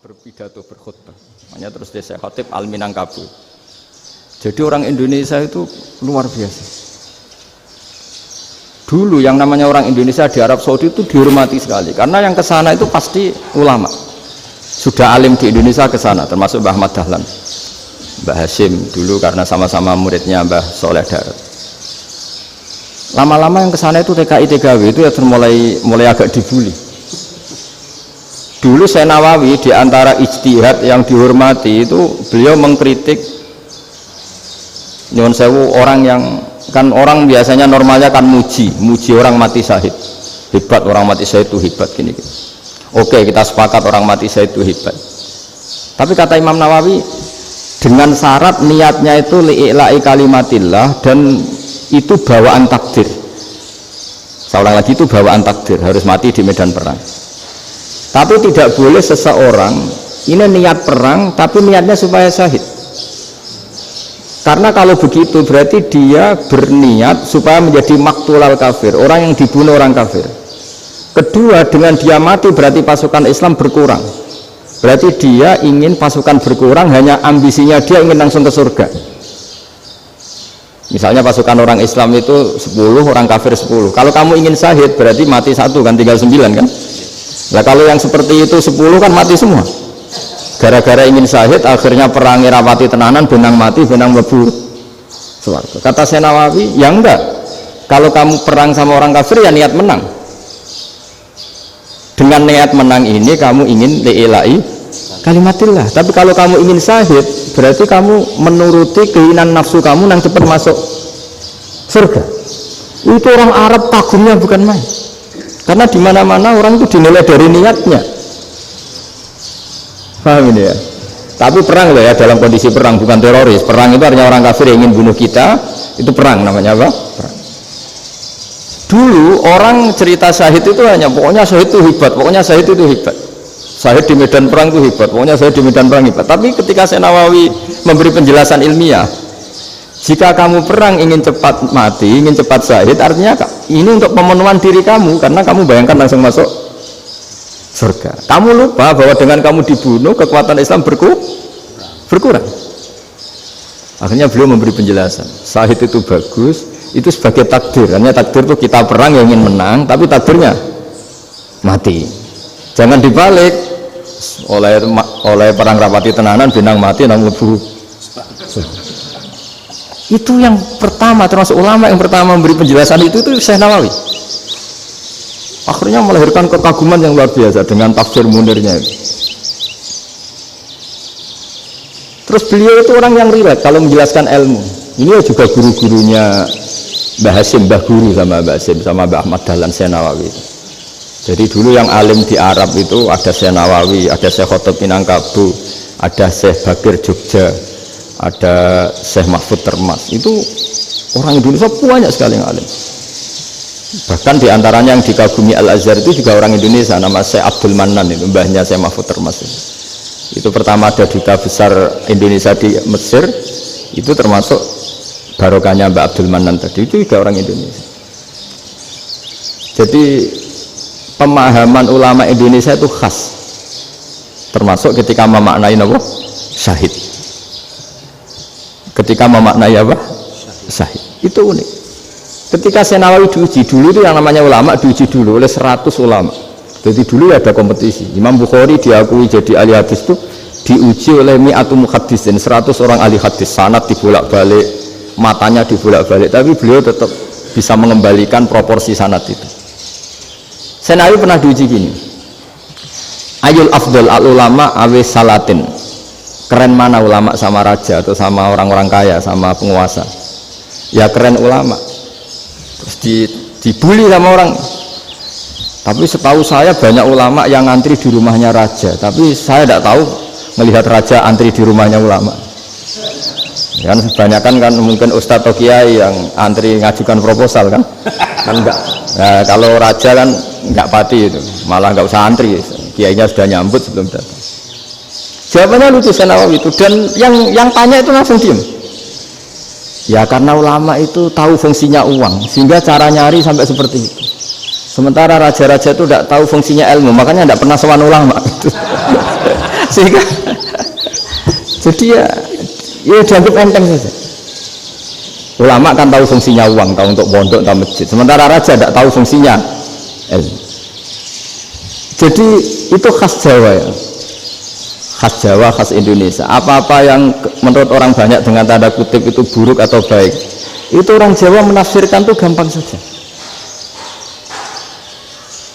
berpidato berkhutbah. Makanya terus desa khatib Al Minangkabau. Jadi orang Indonesia itu luar biasa. Dulu yang namanya orang Indonesia di Arab Saudi itu dihormati sekali karena yang kesana itu pasti ulama. Sudah alim di Indonesia kesana, termasuk Mbah Ahmad Dahlan, Mbah Hashim dulu karena sama-sama muridnya Mbah Soleh Darat. Lama-lama yang kesana itu TKI TKW itu ya mulai agak dibully. Dulu Syekh Nawawi di antara ijtihad yang dihormati itu beliau mengkritik nyuwun sewu orang yang kan orang biasanya normalnya kan muji orang mati syahid, hebat orang mati syahid itu hebat gini. Oke, kita sepakat orang mati syahid itu hebat. Tapi kata Imam Nawawi dengan syarat niatnya itu li'ila'i kalimatillah dan itu bawaan takdir. Saya ulang lagi, itu bawaan takdir, harus mati di medan perang. Tapi tidak boleh seseorang ini niat perang tapi niatnya supaya syahid. Karena kalau begitu berarti dia berniat supaya menjadi maktulal kafir, orang yang dibunuh orang kafir. Kedua, dengan dia mati berarti pasukan Islam berkurang. Berarti dia ingin pasukan berkurang, hanya ambisinya dia ingin langsung ke surga. Misalnya pasukan orang Islam itu 10, orang kafir 10. Kalau kamu ingin syahid berarti mati 1 kan, tinggal 9 kan. Nah kalau yang seperti itu 10 kan mati semua. Gara-gara ingin syahid akhirnya perang rapati tenanan, benang mati, benang mlebu swarga. Kata Syekh Nawawi, ya enggak. Kalau kamu perang sama orang kafir ya niat menang. Dengan niat menang ini kamu ingin li'ila'i kalimatillah. Tapi kalau kamu ingin syahid berarti kamu menuruti keinginan nafsu kamu yang cepat masuk surga. Itu orang Arab kagumnya bukan main. Karena di mana-mana orang itu dinilai dari niatnya. Paham ini ya? Tapi perang loh ya, dalam kondisi perang, bukan teroris. Perang itu artinya orang kafir yang ingin bunuh kita, itu perang namanya apa? Perang. Dulu orang cerita syahid itu hanya pokoknya syahid itu hebat, pokoknya syahid itu hebat. Syahid di medan perang itu hebat, pokoknya syahid di medan perang hebat. Tapi ketika Syekh Nawawi memberi penjelasan ilmiah, jika kamu perang ingin cepat mati, ingin cepat syahid, artinya ini untuk pemenuhan diri kamu, karena kamu bayangkan langsung masuk surga. Kamu lupa bahwa dengan kamu dibunuh kekuatan Islam berkurang. Akhirnya beliau memberi penjelasan, syahid itu bagus, itu sebagai takdir. Hanya takdir itu kita perang yang ingin menang, tapi takdirnya mati. Jangan dibalik, oleh perang rapati tenanan, benang mati, nang mlebu. Itu yang pertama, termasuk ulama yang pertama memberi penjelasan itu Syekh Nawawi. Akhirnya melahirkan kekaguman yang luar biasa dengan tafsir Munirnya itu. Terus beliau itu orang yang rileks kalau menjelaskan ilmu. Ini juga guru-gurunya Mbah Hashim, Mbah Guru sama Mbah Hashim, sama Mbah Ahmad Dahlan, Syekh Nawawi. Jadi dulu yang alim di Arab itu ada Syekh Nawawi, ada Syekh Khatib Minangkabau, ada Syekh Bakir Jogja, ada Syekh Mahfud Termas. Itu orang Indonesia banyak sekali yang alim. Bahkan diantaranya yang dikagumi Al-Azhar itu juga orang Indonesia, nama Syekh Abdul Manan, itu mbahnya Syekh Mahfud Termas. Itu pertama ada duta besar Indonesia di Mesir, itu termasuk barokahnya Mbak Abdul Manan tadi, itu juga orang Indonesia. Jadi pemahaman ulama Indonesia itu khas, termasuk ketika memaknai apa? Syahid. Ketika memaknai apa? Syahid. Itu unik. Ketika Syekh Nawawi diuji dulu itu yang namanya ulama diuji dulu oleh 100 ulama. Jadi dulu ada kompetisi. Imam Bukhari diakui jadi ahli hadis itu diuji oleh mi'atu muhaddisin, 100 orang ahli hadis, sanad dibolak-balik, matanya dibolak-balik, tapi beliau tetap bisa mengembalikan proporsi sanad itu. Syekh Nawawi pernah diuji gini. Ayul afdal al ulama awis salatin. Keren mana ulama sama raja atau sama orang-orang kaya, sama penguasa? Ya keren ulama. Terus dibully sama orang. Tapi setahu saya banyak ulama yang antri di rumahnya raja, tapi saya tidak tahu melihat raja antri di rumahnya ulama. Kan kebanyakan kan mungkin ustadz atau kiai yang antri ngajukan proposal kan enggak. Nah, kalau raja kan enggak pati itu, malah enggak usah antri, kiainya sudah nyambut sebelum datang. Jawabannya lucu Syekh Nawawi itu, dan yang tanya itu langsung diam. Ya karena ulama itu tahu fungsinya uang, sehingga cara nyari sampai seperti itu. Sementara raja-raja itu tidak tahu fungsinya ilmu, makanya tidak pernah sowan ulama. Sehingga jadi ya dianggap enteng saja. Ulama kan tahu fungsinya uang, tahu untuk pondok, tahu masjid. Sementara raja tidak tahu fungsinya ilmu. Jadi itu khas Jawa ya. Khas Jawa, khas Indonesia. Apa-apa yang menurut orang banyak dengan tanda kutip itu buruk atau baik, itu orang Jawa menafsirkan itu gampang saja.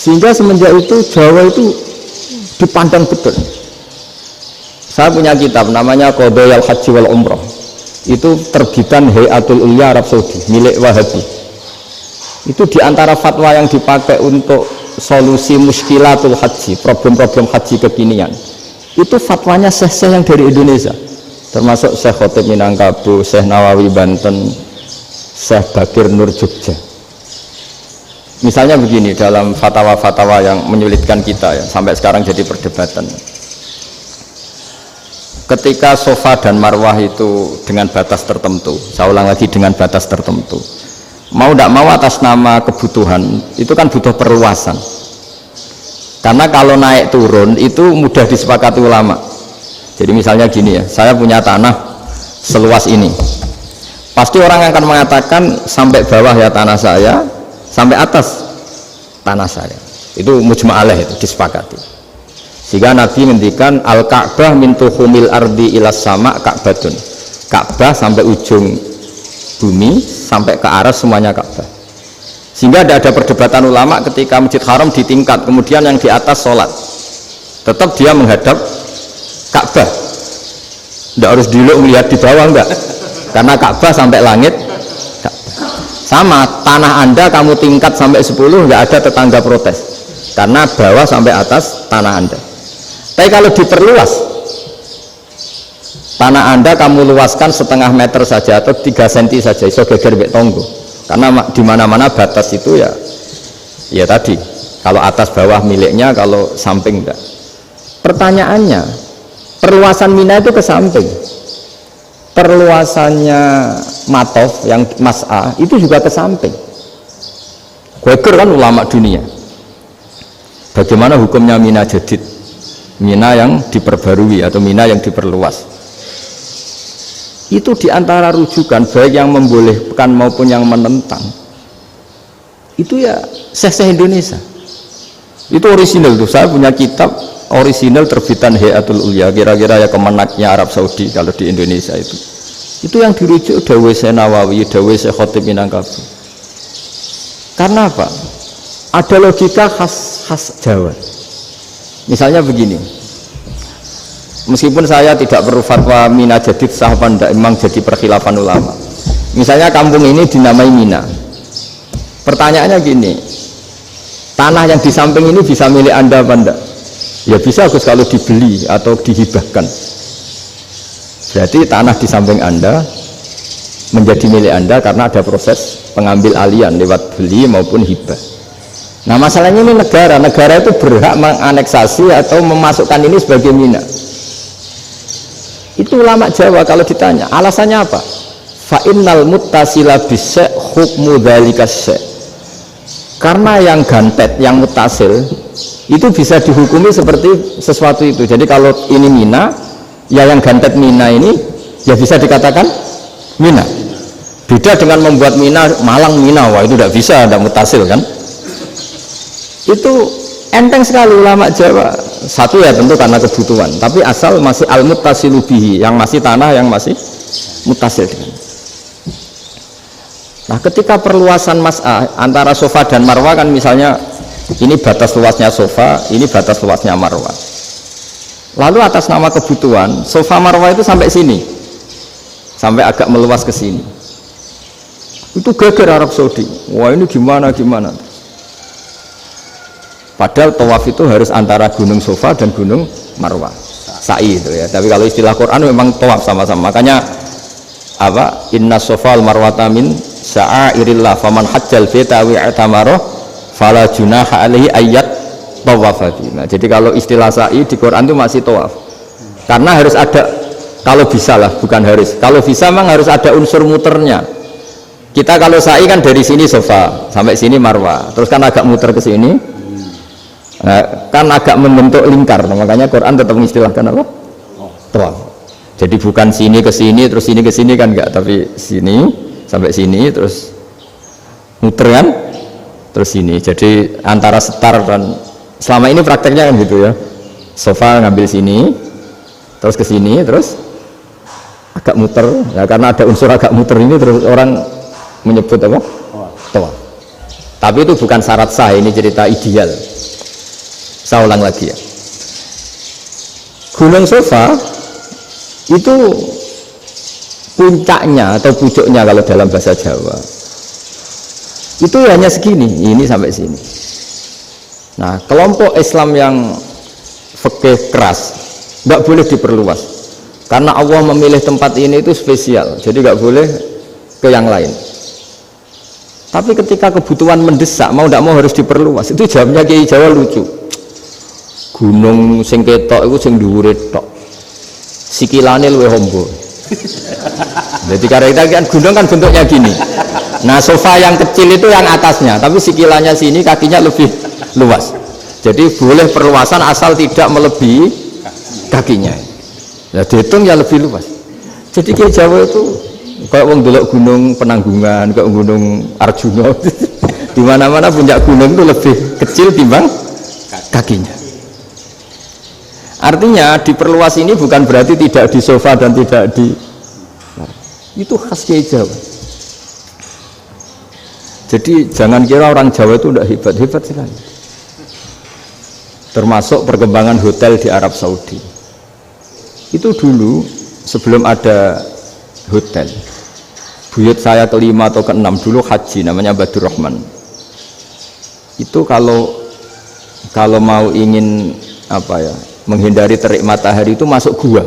Sehingga semenjak itu Jawa itu dipandang betul. Saya punya kitab namanya Qadayal Haji wal Umrah. Itu terbitan Hayatul Ulya Arab Saudi, milik Wahabi. Itu diantara fatwa yang dipakai untuk solusi muskilatul haji, problem-problem haji kekinian. Itu fatwanya syekh-syekh yang dari Indonesia, termasuk Syekh Khotib Minangkabau, Syekh Nawawi Banten, Syekh Bakir Nur Jogja. Misalnya begini, dalam fatwa-fatwa yang menyulitkan kita ya, sampai sekarang jadi perdebatan. Ketika sofa dan marwah itu dengan batas tertentu, saya ulang lagi dengan batas tertentu, mau tidak mau atas nama kebutuhan, itu kan butuh perluasan. Karena kalau naik turun itu mudah disepakati ulama. Jadi misalnya gini ya, saya punya tanah seluas ini, pasti orang akan mengatakan sampai bawah ya tanah saya, sampai atas tanah saya. Itu mujma' alaih, itu disepakati. Sehingga Nabi ngendikan al-Ka'bah min tuhumil ardi ilas sama Ka'batun. Ka'bah sampai ujung bumi, sampai ke aras semuanya Ka'bah. Sehingga tidak ada perdebatan ulama ketika Masjid Haram di tingkat, kemudian yang di atas sholat, tetap dia menghadap Ka'bah. Tidak harus dulu melihat di bawah, enggak, karena Ka'bah sampai langit Ka'bah. Sama, tanah Anda kamu tingkat sampai 10, enggak ada tetangga protes, karena bawah sampai atas tanah Anda. Tapi kalau diperluas, tanah Anda kamu luaskan setengah meter saja atau 3 cm saja, iso geger mbek tonggo. Karena di mana-mana batas itu ya tadi, kalau atas bawah miliknya, kalau samping enggak. Pertanyaannya, perluasan Mina itu ke samping, perluasannya Matof yang Mas'a itu juga ke samping. Geger kan ulama dunia. Bagaimana hukumnya Mina Jadid, Mina yang diperbarui atau Mina yang diperluas? Itu diantara rujukan baik yang membolehkan maupun yang menentang. Itu ya syekh-syekh Indonesia. Itu orisinal tuh. Saya punya kitab orisinal terbitan Hayatul Ulya, kira-kira ya kemenaknya Arab Saudi kalau di Indonesia itu. Itu yang dirujuk dawuh Syekh Nawawi, dawuh Syekh Khotib Minangkabau. Karena apa? Ada logika khas Jawa. Misalnya begini, meskipun saya tidak perlu fatwa Mina Jadid sah apa enggak, memang jadi perkhilafan ulama. Misalnya kampung ini dinamai Mina, pertanyaannya gini, tanah yang di samping ini bisa milik Anda apa enggak? Ya bisa, Gus, kalau dibeli atau dihibahkan. Berarti tanah di samping Anda menjadi milik Anda karena ada proses pengambil alian lewat beli maupun hibah. Nah masalahnya ini negara itu berhak menganeksasi atau memasukkan ini sebagai Mina. Itu ulama Jawa kalau ditanya alasannya apa? Fa'innal muttasila bisya hukmu dzalika syai'. Karena yang gantet, yang mutasil itu bisa dihukumi seperti sesuatu itu. Jadi kalau ini Mina, ya yang gantet Mina ini ya bisa dikatakan Mina. Beda dengan membuat Mina Malang Mina, wah itu tidak bisa, tidak mutasil kan? Itu enteng sekali ulama Jawa. Satu ya tentu karena kebutuhan, tapi asal masih al-muttasilu bihi, yang masih tanah yang masih mutasil dengan. Nah ketika perluasan Mas'ah antara sofa dan marwah kan, misalnya ini batas luasnya sofa, ini batas luasnya marwah, lalu atas nama kebutuhan sofa marwah itu sampai sini, sampai agak meluas ke sini, itu geger Arab Saudi. Wah ini gimana. Padahal tawaf itu harus antara gunung Sofa dan gunung Marwah, sa'i itu ya. Tapi kalau istilah Quran memang tawaf sama-sama. Makanya apa? Inna Sofa al-Marwata min sya'airillah faman hajjal baita wa i'tamara fala junaha alaihi ayyat tawafa. Nah, jadi kalau istilah sa'i di Quran itu masih tawaf. Karena harus ada, kalau bisa lah, bukan harus. Kalau bisa memang harus ada unsur muternya. Kita kalau sa'i kan dari sini Sofa sampai sini Marwah, terus kan agak muter ke sini. Nah, kan agak membentuk lingkar, makanya Quran tetap mengistilahkan apa? Tawaf. Jadi bukan sini ke sini terus sini ke sini kan enggak, tapi sini sampai sini terus muter kan, terus sini. Jadi antara setar dan selama ini prakteknya kan gitu ya. Sofa ngambil sini, terus ke sini, terus agak muter. Ya, karena ada unsur agak muter ini terus orang menyebut apa? Tawaf. Tapi itu bukan syarat sah, ini cerita ideal. Saya ulang lagi ya. Gunung Sofa itu puncaknya atau pucuknya kalau dalam bahasa Jawa itu hanya segini, ini sampai sini. Nah, kelompok Islam yang fikih keras nggak boleh diperluas karena Allah memilih tempat ini itu spesial, jadi nggak boleh ke yang lain. Tapi ketika kebutuhan mendesak, mau tidak mau harus diperluas. Itu jawabnya Kiai Jawa lucu. Gunung sing ketok itu sing dhuwure tok, sikilane luwih hombo. Jadi karena kita kan gunung kan bentuknya gini. Nah, sofa yang kecil itu yang atasnya, tapi sikilannya sini kakinya lebih luas. Jadi boleh perluasan asal tidak melebihi kakinya. Ya dihitung ya lebih luas. Jadi Kiai Jawa itu kayak wong delok gunung Penanggungan, kayak gunung Arjuna. Di mana-mana puncak gunung itu lebih kecil timbang kakinya. Artinya diperluas ini bukan berarti tidak di sofa dan tidak di, nah, itu khas Kiai Jawa. Jadi jangan kira orang Jawa itu tidak hebat sekali. Termasuk perkembangan hotel di Arab Saudi. Itu dulu sebelum ada hotel, buyut saya kelima atau keenam dulu haji, namanya Badur Rahman. Itu kalau mau ingin apa ya, menghindari terik matahari itu masuk gua.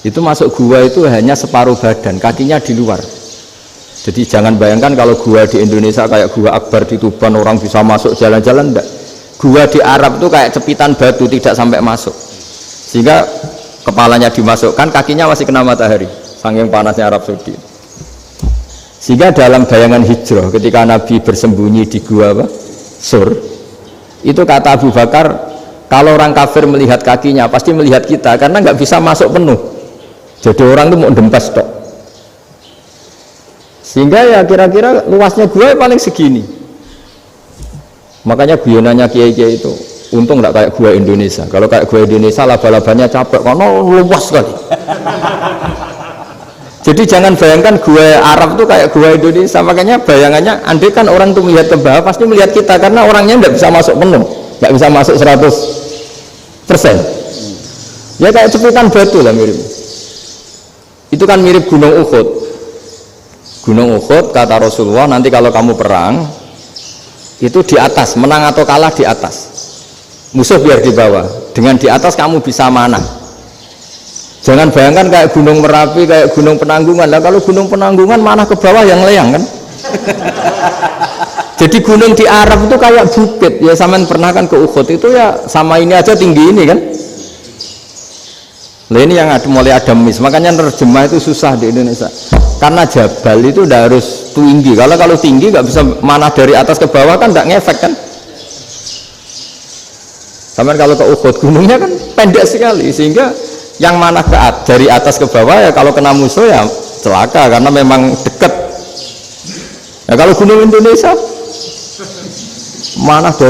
Itu masuk gua itu hanya separuh badan, kakinya di luar. Jadi jangan bayangkan kalau gua di Indonesia kayak gua Akbar di Tuban orang bisa masuk jalan-jalan, enggak. Gua di Arab itu kayak cepitan batu, tidak sampai masuk. Sehingga kepalanya dimasukkan, kakinya masih kena matahari, saking panasnya Arab Saudi. Sehingga dalam bayangan hijrah ketika Nabi bersembunyi di gua apa? Sur, itu kata Abu Bakar, kalau orang kafir melihat kakinya pasti melihat kita karena nggak bisa masuk penuh. Jadi orang itu mau dempas tok. Sehingga ya kira-kira luasnya gua paling segini. Makanya guyonannya kiai-kiai itu untung nggak kayak gua Indonesia. Kalau kayak gua Indonesia laba-labanya capek karena luas sekali. Jadi jangan bayangkan gua Arab tuh kayak gua Indonesia. Makanya bayangannya andai kan orang tuh melihat ke bawah pasti melihat kita karena orangnya nggak bisa masuk penuh, nggak bisa masuk 100%. Ya kayak cepitan batu lah mirip. Itu kan mirip Gunung Uhud. Gunung Uhud kata Rasulullah, nanti kalau kamu perang itu di atas, menang atau kalah di atas, musuh biar di bawah, dengan di atas kamu bisa manah. Jangan bayangkan kayak Gunung Merapi, kayak Gunung Penanggungan. Lah kalau Gunung Penanggungan manah ke bawah yang leyang kan. Jadi gunung di Arab itu kayak bukit ya, sampean pernah kan ke Uhud itu ya sama ini aja tinggi ini kan. Nah ini yang mulai ada mis, makanya nerjemah itu susah di Indonesia. Karena jabal itu udah harus tinggi. Kalau tinggi nggak bisa manah dari atas ke bawah kan nggak ngefek kan. Sama kalau ke Uhud gunungnya kan pendek sekali sehingga yang manah dari atas ke bawah ya kalau kena musuh ya celaka karena memang dekat. Ya kalau gunung Indonesia manah dari